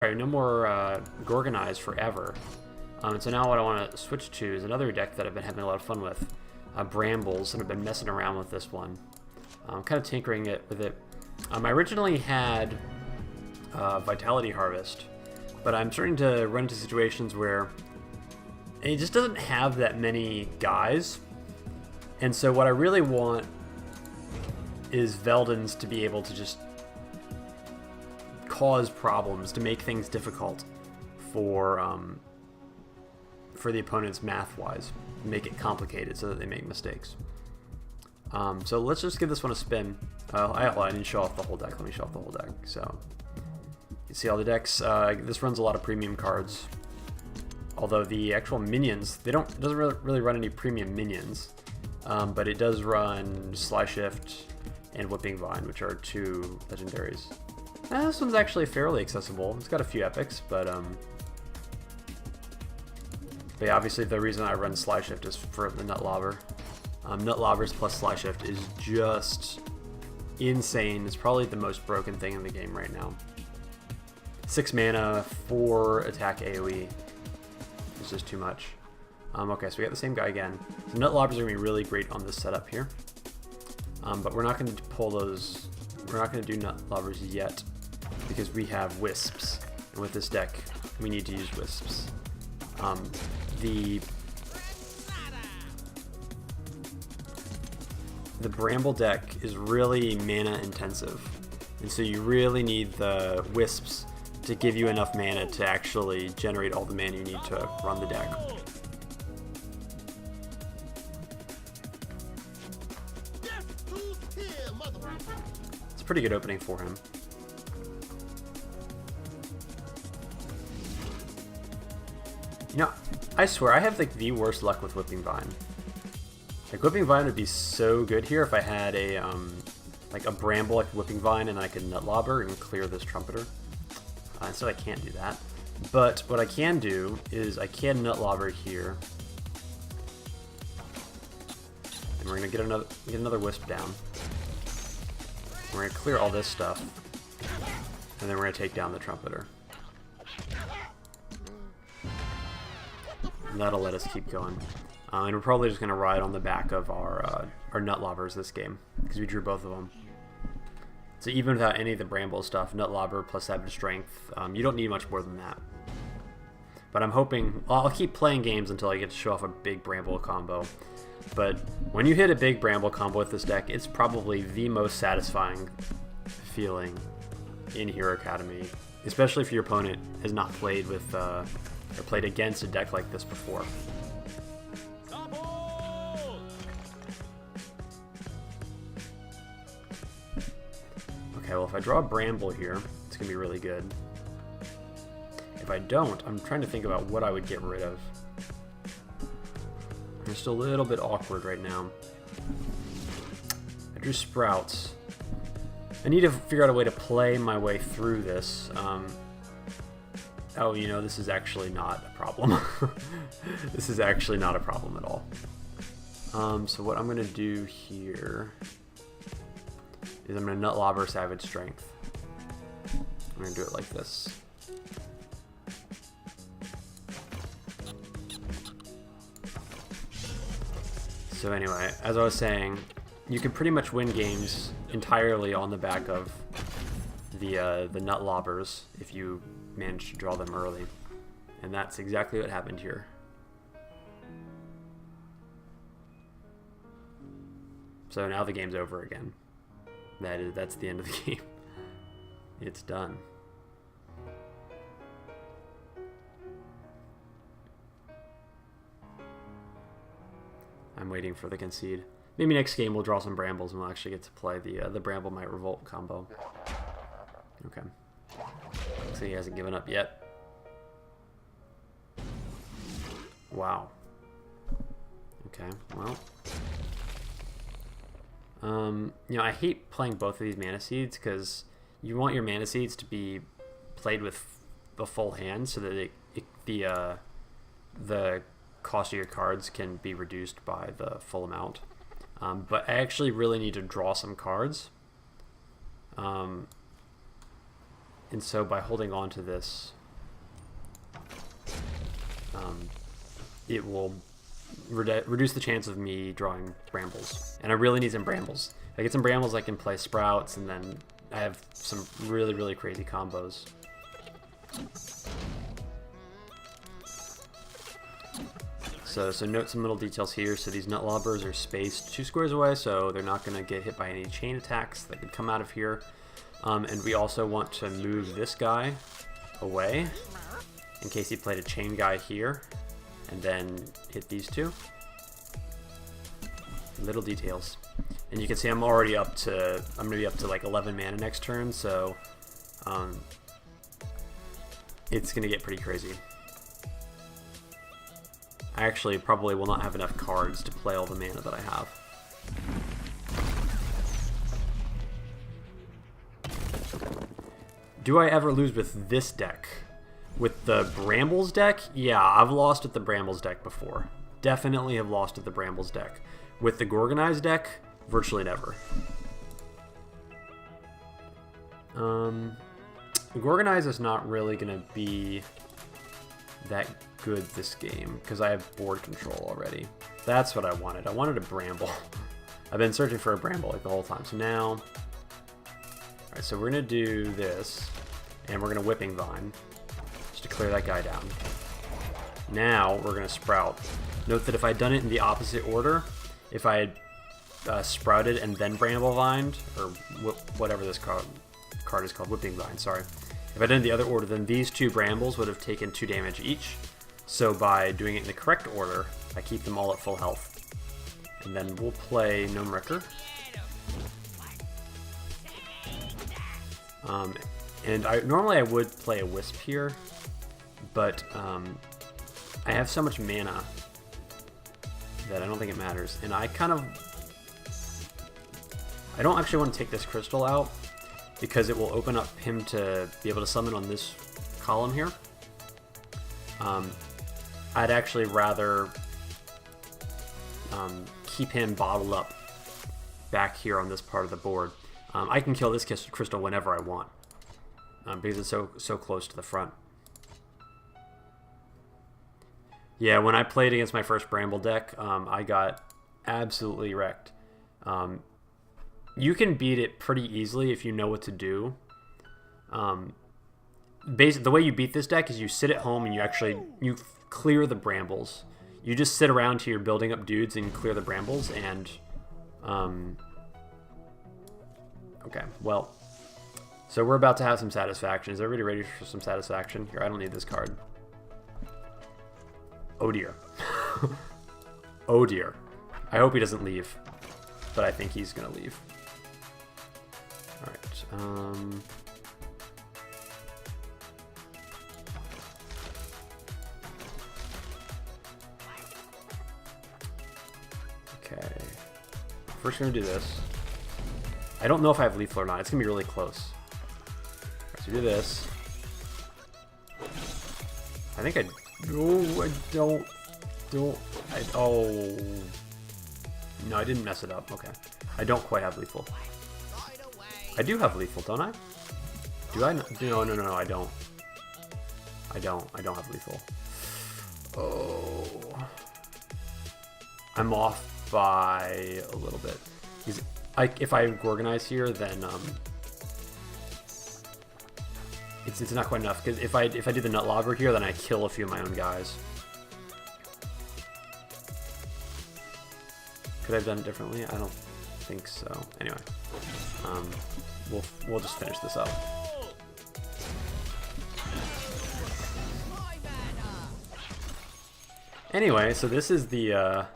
Alright, no more Gorgonized forever. So now what I want to switch to is another deck that I've been having a lot of fun with. Brambles, and I've been messing around with this one. I'm kind of tinkering with it. I originally had Vitality Harvest, but I'm starting to run into situations where it just doesn't have that many guys. And so what I really want is Veldens to be able to just cause problems, to make things difficult for the opponents math-wise, make it complicated so that they make mistakes. So let's just give this one a spin. I didn't show off the whole deck. Let me show off the whole deck. So you see all the decks. This runs a lot of premium cards, although the actual minions doesn't really run any premium minions, but it does run Sly Shift and Whipping Vine, which are two legendaries. This one's actually fairly accessible. It's got a few epics, but yeah, obviously the reason I run Sly Shift is for the Nut Lobber. Nut Lobbers plus Sly Shift is just insane. It's probably the most broken thing in the game right now. 6 mana, 4 attack AoE. It's just too much. Okay, so we got the same guy again. So Nut Lobbers are going to be really great on this setup here. But we're not going to pull those. We're not going to do Nut Lobbers yet because we have Wisps. And with this deck, we need to use Wisps. The Bramble deck is really mana intensive, and so you really need the Wisps to give you enough mana to actually generate all the mana you need to run the deck. It's a pretty good opening for him. You know, I swear I have like the worst luck with Whipping Vine. Like Whipping Vine would be so good here if I had a like a Bramble like Whipping Vine and I could Nut Lobber and clear this Trumpeter. Instead I can't do that. But what I can do is I can Nut Lobber here, and we're gonna get another Wisp down. We're gonna clear all this stuff, and then we're gonna take down the Trumpeter. And that'll let us keep going. And we're probably just going to ride on the back of our Nut Lobbers this game, because we drew both of them. So even without any of the Bramble stuff, Nut Lobber plus Savage Strength, you don't need much more than that. But I'm hoping, well, I'll keep playing games until I get to show off a big Bramble combo. But when you hit a big Bramble combo with this deck, it's probably the most satisfying feeling in Hero Academy, especially if your opponent has not played with or played against a deck like this before. Okay, well if I draw a Bramble here, it's going to be really good. If I don't, I'm trying to think about what I would get rid of. I'm just a little bit awkward right now. I drew Sprouts. I need to figure out a way to play my way through this. Oh, you know, this is actually not a problem. This is actually not a problem at all. So what I'm going to do here is I'm going to Nut Lobber Savage Strength. I'm going to do it like this. So anyway, as I was saying, you can pretty much win games entirely on the back of the Nut Lobbers if you manage to draw them early. And that's exactly what happened here. So now the game's over again. That's the end of the game. It's done. I'm waiting for the concede. Maybe next game we'll draw some Brambles and we'll actually get to play the Bramble Might Revolt combo. Okay. Looks like he hasn't given up yet. Wow. Okay, well. You know, I hate playing both of these Mana Seeds because you want your Mana Seeds to be played with the full hand so that the cost of your cards can be reduced by the full amount. But I actually really need to draw some cards. And so by holding on to this, it will reduce the chance of me drawing brambles. And I really need some brambles. If I get some brambles, I can play sprouts, and then I have some really, really crazy combos. So note some little details here. So these nut lobbers are spaced 2 squares away, so they're not going to get hit by any chain attacks that could come out of here. And we also want to move this guy away in case he played a chain guy here, and then hit these 2. Little details. And you can see I'm already up to, I'm going to be up to like 11 mana next turn, so it's going to get pretty crazy. I actually probably will not have enough cards to play all the mana that I have. Do I ever lose with this deck? With the Brambles deck? Yeah, I've lost with the Brambles deck before. Definitely have lost with the Brambles deck. With the Gorgonized deck, virtually never. Gorgonized is not really going to be that good this game because I have board control already. That's what I wanted. I wanted a Bramble. I've been searching for a Bramble like the whole time. So now, alright, so we're going to do this, and we're going to Whipping Vine just to clear that guy down. Now we're going to Sprout. Note that if I'd done it in the opposite order, if I had Sprouted and then Bramble Vined, or whatever this card is called, Whipping Vine, sorry. If I'd done it in the other order, then these 2 Brambles would have taken 2 damage each. So by doing it in the correct order, I keep them all at full health. And then we'll play Gnome Wrecker. And normally I would play a Wisp here, but I have so much mana that I don't think it matters. And I don't actually want to take this crystal out because it will open up him to be able to summon on this column here. I'd actually rather keep him bottled up back here on this part of the board. I can kill this crystal whenever I want because it's so close to the front. Yeah, when I played against my first Bramble deck, I got absolutely wrecked. You can beat it pretty easily if you know what to do. Basically, the way you beat this deck is you sit at home and you clear the Brambles. You just sit around here building up dudes and clear the Brambles, and okay, well, so we're about to have some satisfaction. Is everybody ready for some satisfaction? Here, I don't need this card. Oh dear. Oh dear. I hope he doesn't leave, but I think he's gonna leave. Alright, okay. First we're gonna do this. I don't know if I have lethal or not. It's gonna be really close. Alright, so do this. I think I don't. Oh. No, I didn't mess it up. Okay. I don't quite have lethal. I do have lethal, don't I? Do I? No, I don't. I don't have lethal. Oh. I'm off by a little bit. If I organize here, then it's not quite enough. Because if I do the nut lobber here, then I kill a few of my own guys. Could I have done it differently? I don't think so. Anyway, we'll just finish this up. Anyway, so this is the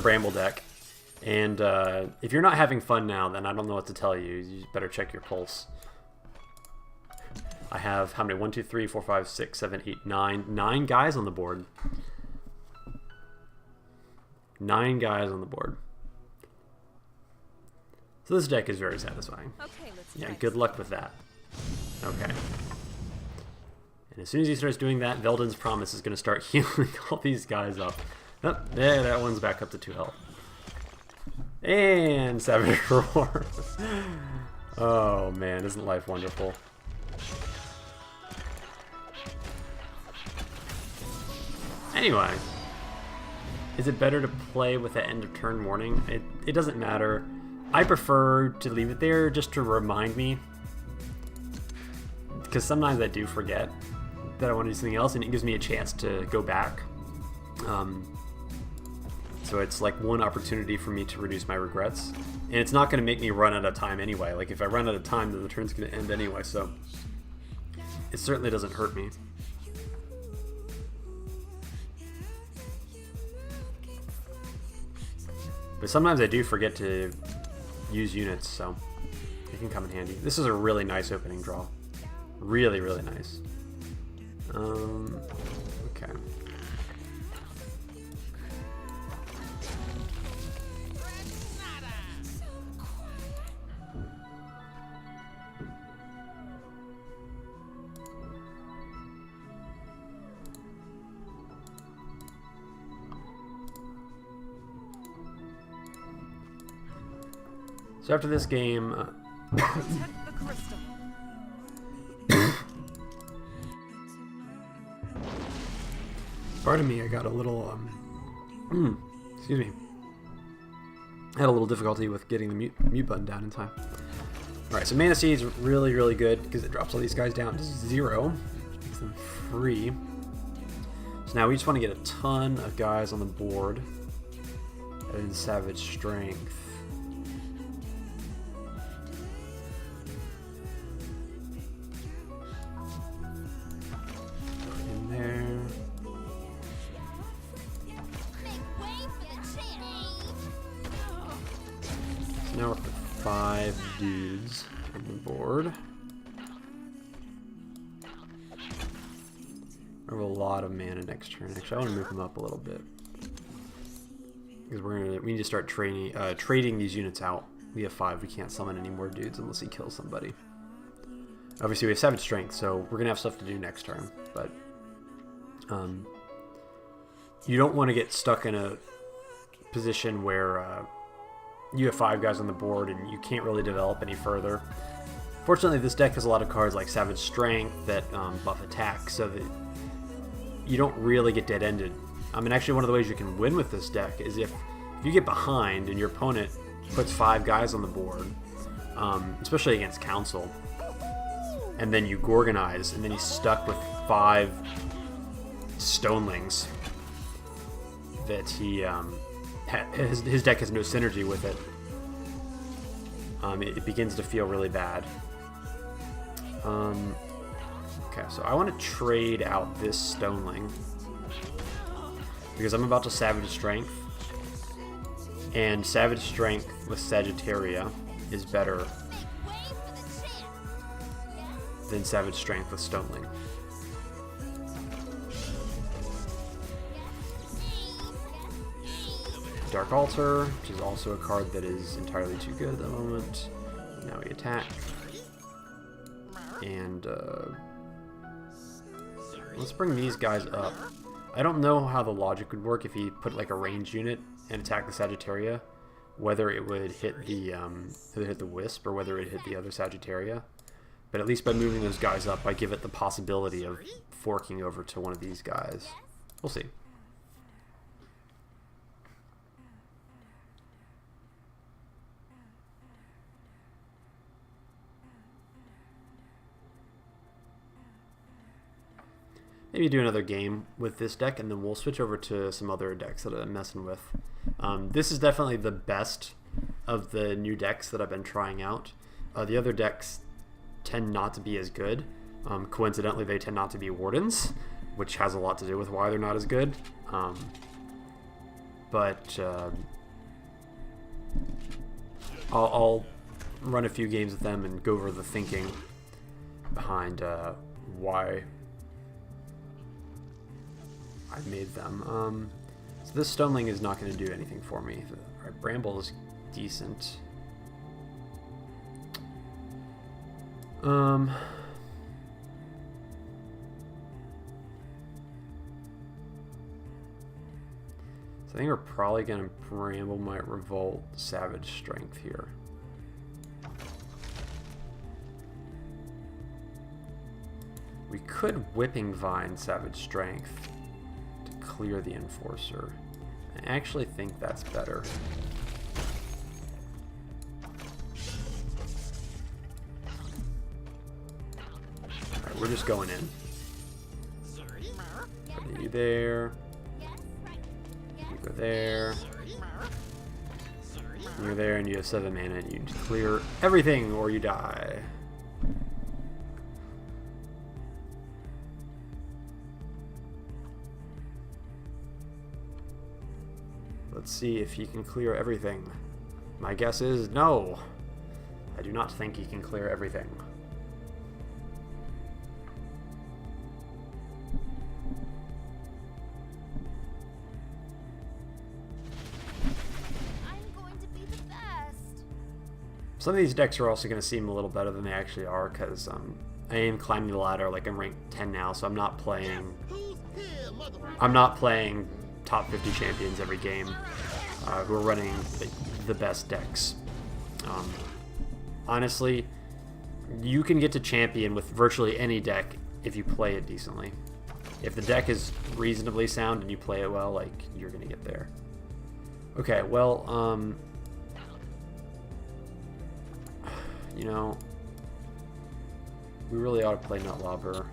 Bramble deck, and if you're not having fun now, then I don't know what to tell you. You better check your pulse. I have how many? 1, 2, 3, 4, 5, 6, 7, 8, 9. 9 guys on the board. 9 guys on the board. So this deck is very satisfying. Okay, yeah, good luck with that. Okay. And as soon as he starts doing that, Veldon's Promise is going to start healing all these guys up. Oh, there, that one's back up to 2 health. And Savage Roar. Oh man, isn't life wonderful? Anyway, is it better to play with the end of turn warning? It doesn't matter. I prefer to leave it there just to remind me, because sometimes I do forget that I want to do something else, and it gives me a chance to go back. So it's like one opportunity for me to reduce my regrets, and it's not going to make me run out of time anyway. Like if I run out of time, then the turn's going to end anyway, so it certainly doesn't hurt me. But sometimes I do forget to use units, so it can come in handy. This is a really nice opening draw. Really, really nice. Okay. So after this game, pardon me, I got a little, excuse me. I had a little difficulty with getting the mute button down in time. Alright, so Mana Seed's really, really good because it drops all these guys down to 0. Makes them free. So now we just want to get a ton of guys on the board. And Savage Strength. Now we're up to 5 dudes on the board. We have a lot of mana next turn. Actually, I want to move them up a little bit because we need to start trading these units out. We have 5. We can't summon any more dudes unless he kills somebody. Obviously, we have 7 strength, so we're gonna have stuff to do next turn. But you don't want to get stuck in a position where you have 5 guys on the board and you can't really develop any further. Fortunately, this deck has a lot of cards like Savage Strength that buff attack, so that you don't really get dead-ended. I mean, actually, one of the ways you can win with this deck is if you get behind and your opponent puts 5 guys on the board, especially against Council, and then you Gorgonize, and then he's stuck with 5 Stonelings that he his deck has no synergy with it. It begins to feel really bad. Okay, so I want to trade out this Stoneling because I'm about to Savage Strength, and Savage Strength with Sagittaria is better than Savage Strength with Stoneling. Dark Altar, which is also a card that is entirely too good at the moment. Now we attack. And let's bring these guys up. I don't know how the logic would work if he put like a range unit and attack the Sagittaria, whether it would hit the Wisp or whether it hit the other Sagittaria. But at least by moving those guys up, I give it the possibility of forking over to one of these guys. We'll see. Maybe do another game with this deck, and then we'll switch over to some other decks that I'm messing with. This is definitely the best of the new decks that I've been trying out. The other decks tend not to be as good. Coincidentally, they tend not to be Wardens, which has a lot to do with why they're not as good. I'll run a few games with them and go over the thinking behind why I made them. So this Stoneling is not going to do anything for me. Alright, Bramble is decent. So I think we're probably going to Bramble might Revolt Savage Strength here. We could Whipping Vine Savage Strength to clear the Enforcer. I actually think that's better. Alright, we're just going in. Put you there. You go there. You're there and you have 7 mana and you clear everything or you die. Let's see if he can clear everything. My guess is no. I do not think he can clear everything. Some of these decks are also going to seem a little better than they actually are because I am climbing the ladder. Like, I'm ranked 10 now, so I'm not playing top 50 champions every game who are running the best decks. Honestly, you can get to champion with virtually any deck if you play it decently. If the deck is reasonably sound and you play it well, like, you're going to get there. Okay, well, you know, we really ought to play Nutlobber.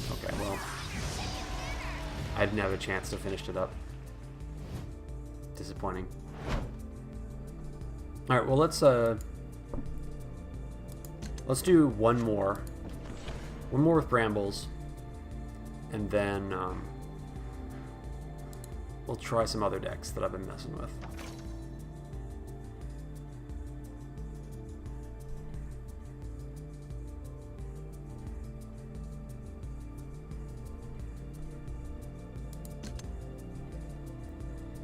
Okay, well, I didn't have a chance to finish it up. Disappointing. All right, well, let's do one more with Brambles, and then we'll try some other decks that I've been messing with.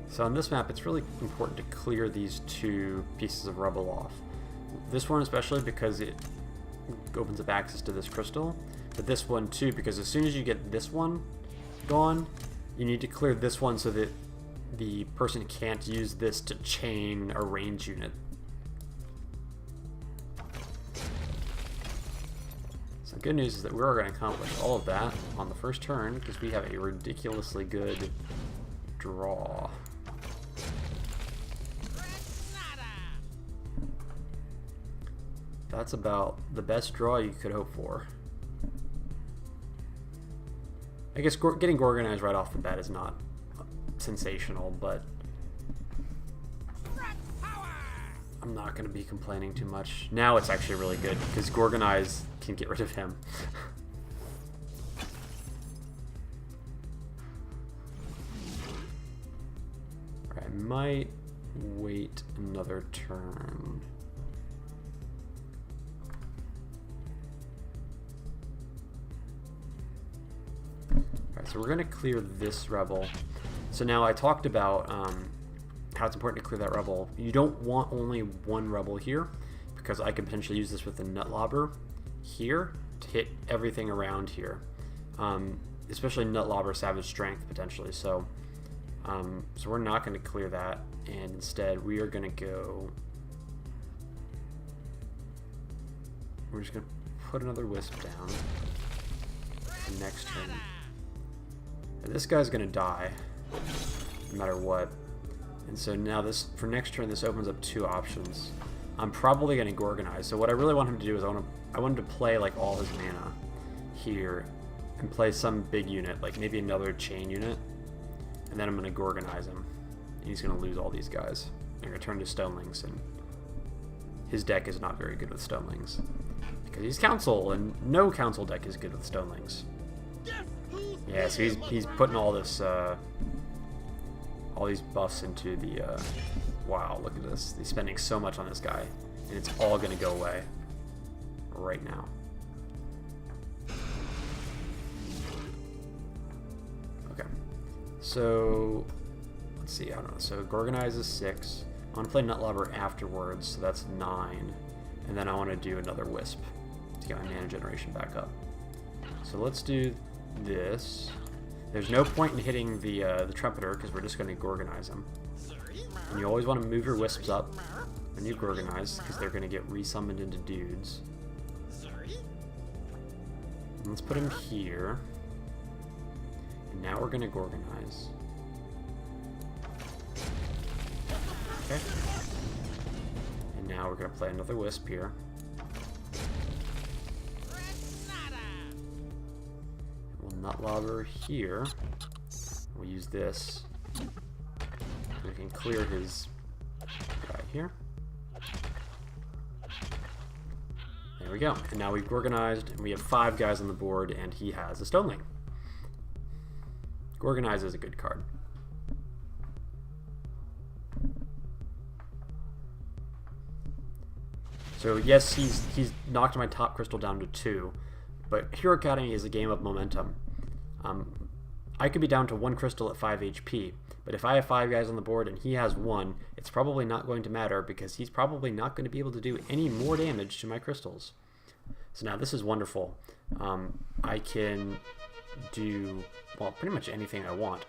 So on this map, it's really important to clear these 2 pieces of rubble off. This one especially because it opens up access to this crystal, but this one too because as soon as you get this one gone, you need to clear this one so that the person can't use this to chain a range unit. So the good news is that we're going to accomplish all of that on the first turn because we have a ridiculously good draw. That's about the best draw you could hope for. I guess getting Gorgonized right off the bat is not sensational, but I'm not going to be complaining too much. Now it's actually really good because Gorgonized can get rid of him. Alright, I might wait another turn. Alright, so we're going to clear this rebel. So now I talked about how it's important to clear that rebel. You don't want only one rebel here, because I could potentially use this with the Nutlobber here to hit everything around here. Especially Nutlobber Savage Strength, potentially. So we're not going to clear that, and instead we are going to go... We're just going to put another Wisp down. Next turn. And this guy's going to die, no matter what. And so now this, for next turn, this opens up 2 options. I'm probably going to Gorgonize. So what I really want him to do is I want him to play like all his mana here and play some big unit, like maybe another chain unit. And then I'm going to Gorgonize him. And he's going to lose all these guys. I'm going to turn to Stonelings, and his deck is not very good with Stonelings. Because he's Council, and no Council deck is good with Stonelings. Yeah, so he's putting all this, all these buffs into the, wow, look at this. He's spending so much on this guy, and it's all going to go away right now. Okay, so, let's see, I don't know, so Gorgonize is 6. I want to play Nutlobber afterwards, so that's 9. And then I want to do another Wisp to get my mana generation back up. So let's do this. There's no point in hitting the Trumpeter because we're just going to Gorgonize him. And you always want to move your Wisps up I need Gorgonize, because they're going to get resummoned into dudes. And let's put him here. And now we're going to Gorgonize. Okay. And now we're going to play another Wisp here. We'll Nutlobber here. We'll use this. We can clear his guy here. There we go. And now we've Gorgonized, and we have 5 guys on the board, and he has a Stoneling. Gorgonize is a good card. So yes, he's knocked my top crystal down to 2, but Hero Academy is a game of momentum. I could be down to 1 crystal at 5 HP, but if I have 5 guys on the board and he has 1, it's probably not going to matter because he's probably not going to be able to do any more damage to my crystals. So now this is wonderful. I can do, well, pretty much anything I want.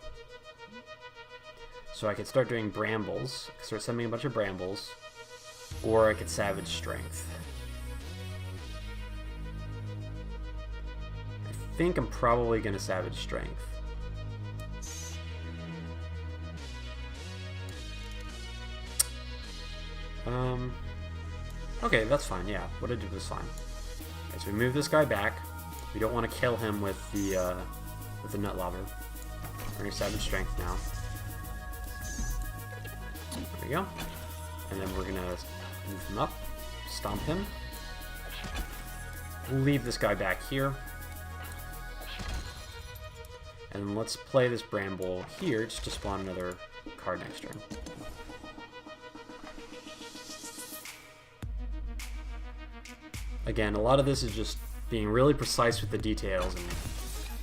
So I could start doing brambles, start sending a bunch of brambles, or I could Savage Strength. I think I'm probably going to Savage Strength. Okay, that's fine, yeah. What I did was fine. Okay, so we move this guy back. We don't want to kill him with the Nutlobber. We're going to Savage Strength now. There we go. And then we're going to move him up, stomp him. We'll leave this guy back here. And then let's play this Bramble here just to spawn another card next turn. Again, a lot of this is just being really precise with the details and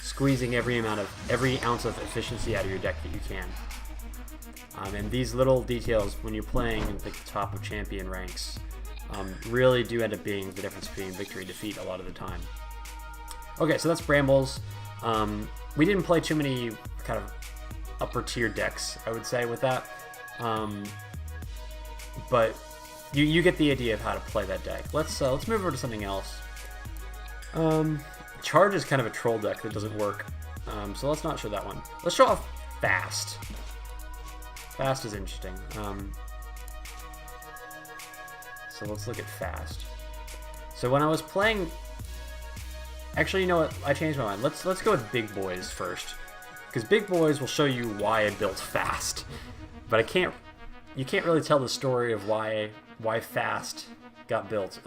squeezing every ounce of efficiency out of your deck that you can. And these little details, when you're playing at the top of champion ranks, really do end up being the difference between victory and defeat a lot of the time. Okay, so that's Brambles. We didn't play too many kind of upper tier decks, I would say, with that. But you get the idea of how to play that deck. Let's move over to something else. Charge is kind of a troll deck that doesn't work, so let's not show that one. Let's show off Fast. Fast is interesting. So let's look at Fast. So when I was playing, actually, you know what? I changed my mind. Let's go with Big Boys first, because Big Boys will show you why I built Fast, but you can't really tell the story of why Fast got built